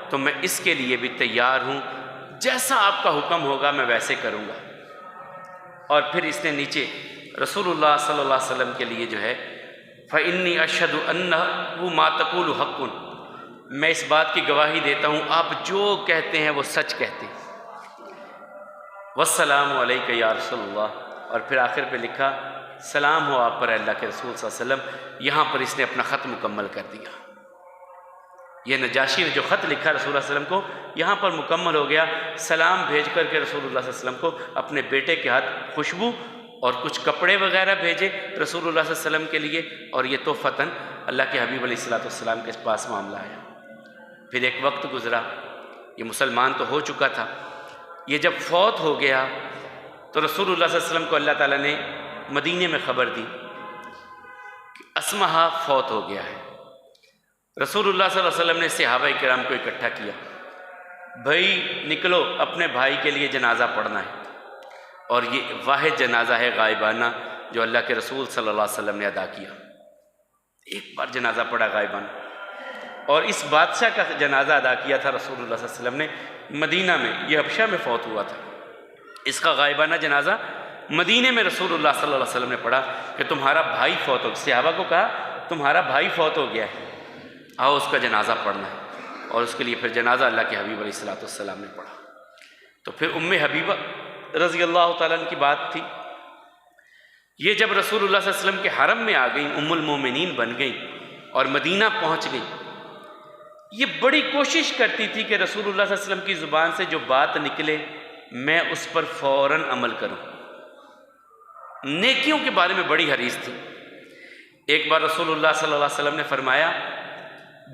تو میں اس کے لیے بھی تیار ہوں، جیسا آپ کا حکم ہوگا میں ویسے کروں گا۔ اور پھر اس نے نیچے رسول اللہ صلی اللہ علیہ وسلم کے لیے جو ہے فَإِنِّي أَشْهَدُ أَنَّهُ مَا تَقُولُ حَقٌّ، میں اس بات کی گواہی دیتا ہوں آپ جو کہتے ہیں وہ سچ کہتے ہیں۔ وَالسَّلَامُ عَلَيْكَ يَا رسول اللہ، اور پھر آخر پہ لکھا سلام ہو آپ پر اللہ کے رسول صلی اللہ علیہ وسلم۔ یہاں پر اس نے اپنا خط مکمل کر دیا۔ یہ نجاشی نے جو خط لکھا رسول اللہ صلی اللہ علیہ وسلم کو یہاں پر مکمل ہو گیا۔ سلام بھیج کر کے رسول اللہ صلی اللہ علیہ وسلم کو اپنے بیٹے کے ہاتھ خوشبو اور کچھ کپڑے وغیرہ بھیجے رسول اللہ صلی اللہ علیہ وسلم کے لیے، اور یہ تحفتاً اللہ کے حبیب علیہ السلام کے پاس معاملہ آیا۔ پھر ایک وقت گزرا، یہ مسلمان تو ہو چکا تھا، یہ جب فوت ہو گیا تو رسول اللہ صلی اللہ علیہ وسلم کو اللہ تعالیٰ نے مدینے میں خبر دی کہ اسمہا فوت ہو گیا ہے۔ رسول اللہ صلی اللہ علیہ وسلم نے صحابہ کرام کو اکٹھا کیا، بھائی نکلو اپنے بھائی کے لیے جنازہ پڑھنا ہے، اور یہ واحد جنازہ ہے غائبانہ جو اللہ کے رسول صلی اللہ علیہ وسلم نے ادا کیا۔ ایک بار جنازہ پڑھا غائبانہ، اور اس بادشاہ کا جنازہ ادا کیا تھا رسول اللہ صلی اللہ علیہ وسلم نے مدینہ میں، یہ حبشہ میں فوت ہوا تھا۔ اس کا غائبانہ جنازہ مدینے میں رسول اللہ صلی اللہ علیہ وسلم نے پڑھا کہ تمہارا بھائی فوت ہو گیا۔ صحابہ کو کہا تمہارا بھائی فوت ہو گیا ہے، آؤ اس کا جنازہ پڑھنا ہے، اور اس کے لیے پھر جنازہ اللہ کے حبیب علیہ السلام نے پڑھا۔ تو پھر حبیبہ رضی اللہ تعالیٰ عنہ کی بات تھی، یہ جب رسول اللہ صلی اللہ علیہ وسلم کے حرم میں آ گئیں، ام المومنین بن گئیں اور مدینہ پہنچ گئیں، یہ بڑی کوشش کرتی تھی کہ رسول اللہ صلی اللہ علیہ وسلم کی زبان سے جو بات نکلے میں اس پر فوراً عمل کروں۔ نیکیوں کے بارے میں بڑی حریص تھی۔ ایک بار رسول اللہ صلی اللہ علیہ وسلم نے فرمایا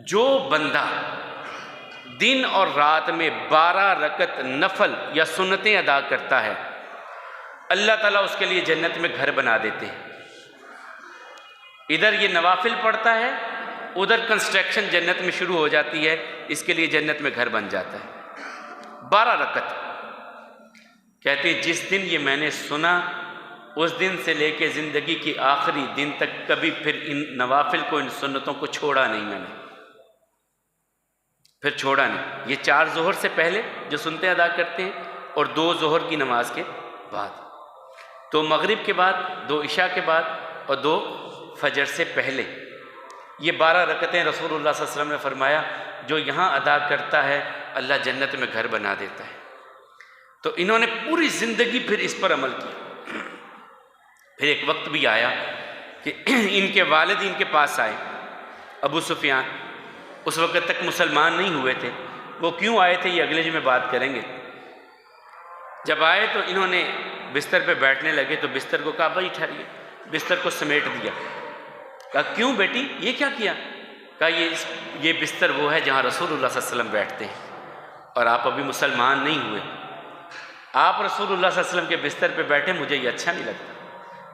جو بندہ دن اور رات میں 12 رکعت نفل یا سنتیں ادا کرتا ہے اللہ تعالیٰ اس کے لیے جنت میں گھر بنا دیتے ہیں۔ ادھر یہ نوافل پڑھتا ہے، ادھر کنسٹرکشن جنت میں شروع ہو جاتی ہے، اس کے لیے جنت میں گھر بن جاتا ہے۔ 12 رکعت کہتے ہیں جس دن یہ میں نے سنا اس دن سے لے کے زندگی کی آخری دن تک کبھی پھر ان نوافل کو، ان سنتوں کو چھوڑا نہیں میں نے، پھر چھوڑا نہیں۔ یہ 4 ظہر سے پہلے جو سنتیں ادا کرتے ہیں، اور 2 ظہر کی نماز کے بعد، 2 مغرب کے بعد، 2 عشاء کے بعد اور 2 فجر سے پہلے۔ یہ 12 رکعتیں رسول اللہ صلی اللہ علیہ وسلم نے فرمایا جو یہاں ادا کرتا ہے اللہ جنت میں گھر بنا دیتا ہے۔ تو انہوں نے پوری زندگی پھر اس پر عمل کیا۔ پھر ایک وقت بھی آیا کہ ان کے والد ان کے پاس آئے، ابو سفیان، اس وقت تک مسلمان نہیں ہوئے تھے۔ وہ کیوں آئے تھے یہ اگلے جمعے بات کریں گے۔ جب آئے تو انہوں نے بستر پہ بیٹھنے لگے تو بستر کو کہا بھائی ٹھہریے، بستر کو سمیٹ دیا۔ کہا کیوں بیٹی یہ کیا کیا؟ کہا یہ بستر وہ ہے جہاں رسول اللہ صلی اللہ علیہ وسلم بیٹھتے ہیں اور آپ ابھی مسلمان نہیں ہوئے، آپ رسول اللہ صلی اللہ علیہ وسلم کے بستر پہ بیٹھے، مجھے یہ اچھا نہیں لگتا،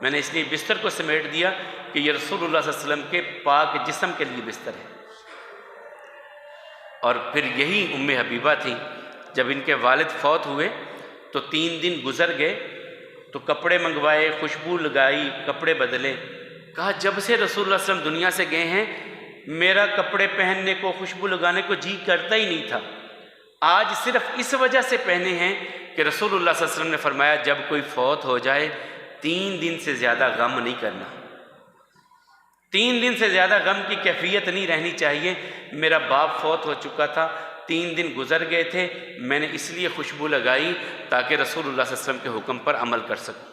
میں نے اس لیے بستر کو سمیٹ دیا کہ یہ رسول اللہ صلی اللہ علیہ وسلم کے پاک جسم کے لیے بستر ہے۔ اور پھر یہی ام حبیبہ تھیں، جب ان کے والد فوت ہوئے تو 3 دن گزر گئے تو کپڑے منگوائے، خوشبو لگائی، کپڑے بدلے۔ کہا جب سے رسول اللہ صلی اللہ علیہ وسلم دنیا سے گئے ہیں میرا کپڑے پہننے کو، خوشبو لگانے کو جی کرتا ہی نہیں تھا، آج صرف اس وجہ سے پہنے ہیں کہ رسول اللہ صلی اللہ علیہ وسلم نے فرمایا جب کوئی فوت ہو جائے 3 دن سے زیادہ غم نہیں کرنا، 3 دن سے زیادہ غم کی کیفیت نہیں رہنی چاہیے۔ میرا باپ فوت ہو چکا تھا، 3 دن گزر گئے تھے، میں نے اس لیے خوشبو لگائی تاکہ رسول اللہ صلی اللہ علیہ وسلم کے حکم پر عمل کر سکوں۔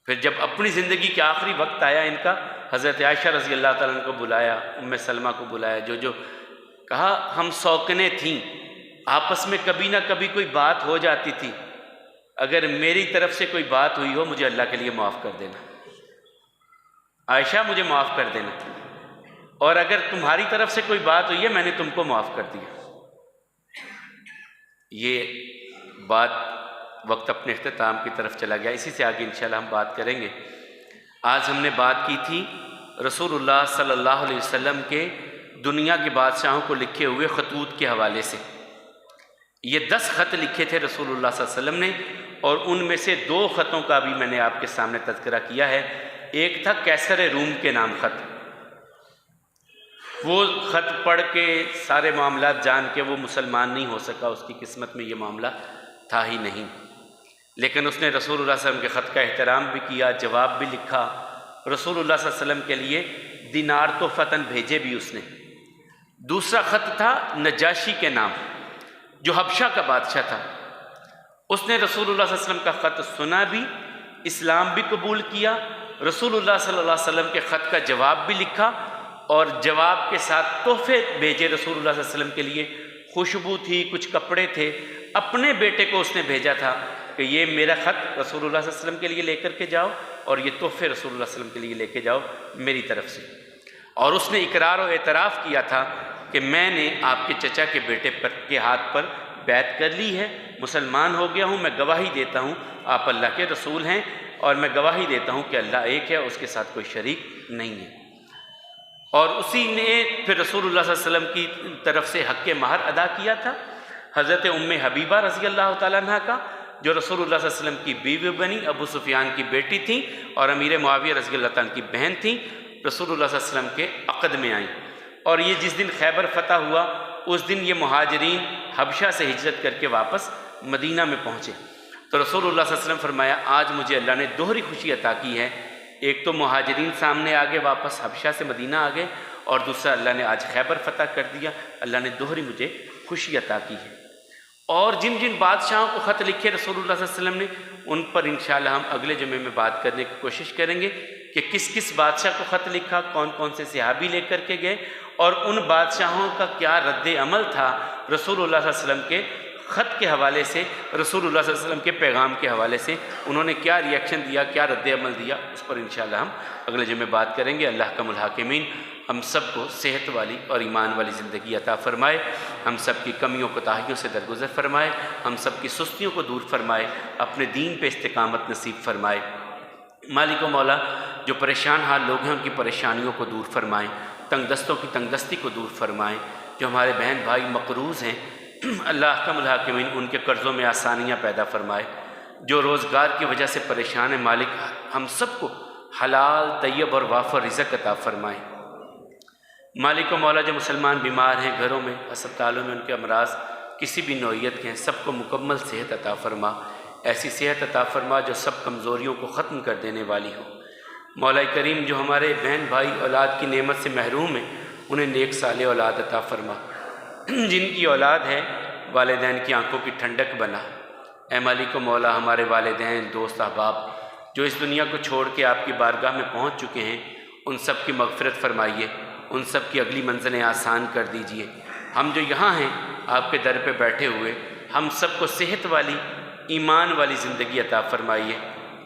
پھر جب اپنی زندگی کے آخری وقت آیا ان کا، حضرت عائشہ رضی اللہ تعالیٰ عنہ کو بلایا، ام سلمہ کو بلایا، جو کہا ہم سوکنے تھیں، آپس میں کبھی نہ کبھی کوئی بات ہو جاتی تھی، اگر میری طرف سے کوئی بات ہوئی ہو مجھے اللہ کے لیے معاف کر دینا، عائشہ مجھے معاف کر دینا، اور اگر تمہاری طرف سے کوئی بات ہوئی ہے میں نے تم کو معاف کر دیا۔ یہ بات وقت اپنے اختتام کی طرف چلا گیا، اسی سے آگے انشاءاللہ ہم بات کریں گے۔ آج ہم نے بات کی تھی رسول اللہ صلی اللہ علیہ وسلم کے دنیا کے بادشاہوں کو لکھے ہوئے خطوط کے حوالے سے۔ یہ 10 خط لکھے تھے رسول اللہ صلی اللہ علیہ وسلم نے، اور ان میں سے 2 خطوں کا بھی میں نے آپ کے سامنے تذکرہ کیا ہے۔ ایک تھا کیسر روم کے نام خط، وہ خط پڑھ کے سارے معاملات جان کے وہ مسلمان نہیں ہو سکا، اس کی قسمت میں یہ معاملہ تھا ہی نہیں، لیکن اس نے رسول اللہ صلی اللہ علیہ وسلم کے خط کا احترام بھی کیا، جواب بھی لکھا، رسول اللہ صلی اللہ علیہ وسلم کے لیے دینار تو فتن بھیجے بھی اس نے۔ دوسرا خط تھا نجاشی کے نام، جو حبشہ کا بادشاہ تھا، اس نے رسول اللہ صلی اللہ علیہ وسلم کا خط سنا بھی، اسلام بھی قبول کیا، رسول اللہ صلی اللہ علیہ وسلم کے خط کا جواب بھی لکھا، اور جواب کے ساتھ تحفے بھیجے رسول اللہ صلی اللہ علیہ وسلم کے لیے، خوشبو تھی، کچھ کپڑے تھے، اپنے بیٹے کو اس نے بھیجا تھا کہ یہ میرا خط رسول اللہ صلی اللہ علیہ وسلم کے لیے لے کر کے جاؤ، اور یہ تحفے رسول اللہ صلی اللہ علیہ وسلم کے لیے لے کے جاؤ میری طرف سے۔ اور اس نے اقرار و اعتراف کیا تھا کہ میں نے آپ کے چچا کے بیٹے کے ہاتھ پر بیعت کر لی ہے، مسلمان ہو گیا ہوں، میں گواہی دیتا ہوں آپ اللہ کے رسول ہیں، اور میں گواہی دیتا ہوں کہ اللہ ایک ہے، اس کے ساتھ کوئی شریک نہیں ہے۔ اور اسی نے پھر رسول اللہ صلی اللہ علیہ وسلم کی طرف سے حق مہر ادا کیا تھا، حضرت ام حبیبہ رضی اللہ تعالیٰ عنہ کا، جو رسول اللہ صلی اللہ علیہ وسلم کی بیوی بنی، ابو سفیان کی بیٹی تھیں اور امیر معاویہ رضی اللہ تعالیٰ عنہ کی بہن تھیں، رسول اللہ صلی اللہ علیہ وسلم کے عقد میں آئیں۔ اور یہ جس دن خیبر فتح ہوا اس دن یہ مہاجرین حبشہ سے ہجرت کر کے واپس مدینہ میں پہنچے، تو رسول اللہ صلی اللہ علیہ وسلم فرمایا آج مجھے اللہ نے دوہری خوشی عطا کی ہے، ایک تو مہاجرین سامنے آگے واپس حبشہ سے مدینہ آ گئے، اور دوسرا اللہ نے آج خیبر فتح کر دیا، اللہ نے دوہری مجھے خوشی عطا کی ہے۔ اور جن جن بادشاہوں کو خط لکھے رسول اللہ صلی اللہ علیہ وسلم نے، ان پر انشاءاللہ ہم اگلے جمعے میں بات کرنے کی کوشش کریں گے کہ کس کس بادشاہ کو خط لکھا، کون کون سے صحابی لے کر کے گئے، اور ان بادشاہوں کا کیا رد عمل تھا رسول اللہ صلی اللہ علیہ وسلم کے خط کے حوالے سے، رسول اللہ صلی اللہ علیہ وسلم کے پیغام کے حوالے سے انہوں نے کیا ریئیکشن دیا، کیا رد عمل دیا، اس پر انشاءاللہ ہم اگلے جمعے بات کریں گے۔ اللہ کا الحاکمین ہم سب کو صحت والی اور ایمان والی زندگی عطا فرمائے، ہم سب کی کمیوں کوتاہیوں سے درگزر فرمائے، ہم سب کی سستیوں کو دور فرمائے، اپنے دین پہ استقامت نصیب فرمائے۔ مالک و مولا جو پریشان حال لوگ ہیں ان کی پریشانیوں کو دور فرمائیں، تنگ دستوں کی تنگ دستی کو دور فرمائیں، جو ہمارے بہن بھائی مقروض ہیں اللہ احکم الحاکمین ان کے قرضوں میں آسانیاں پیدا فرمائے، جو روزگار کی وجہ سے پریشان ہیں مالک ہم سب کو حلال طیب اور وافر رزق عطا فرمائیں۔ مالک و مولا جو مسلمان بیمار ہیں گھروں میں، ہسپتالوں میں، ان کے امراض کسی بھی نوعیت کے ہیں، سب کو مکمل صحت عطا فرما، ایسی صحت عطا فرما جو سب کمزوریوں کو ختم کر دینے والی ہو۔ مولا کریم جو ہمارے بہن بھائی اولاد کی نعمت سے محروم ہیں انہیں نیک صالح اولاد عطا فرما، جن کی اولاد ہے والدین کی آنکھوں کی ٹھنڈک بنا۔ اے مالک و مولا ہمارے والدین، دوست، احباب جو اس دنیا کو چھوڑ کے آپ کی بارگاہ میں پہنچ چکے ہیں ان سب کی مغفرت فرمائیے، ان سب کی اگلی منزلیں آسان کر دیجئے۔ ہم جو یہاں ہیں آپ کے در پہ بیٹھے ہوئے، ہم سب کو صحت والی ایمان والی زندگی عطا فرمائیے،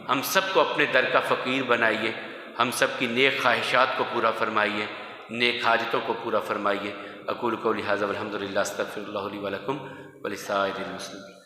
ہم سب کو اپنے در کا فقیر بنائیے، ہم سب کی نیک خواہشات کو پورا فرمائیے، نیک حاجتوں کو پورا فرمائیے۔ اقول قولی ھذا والحمد للہ، استغفر اللہ لی ولکم ولسائر المسلمین۔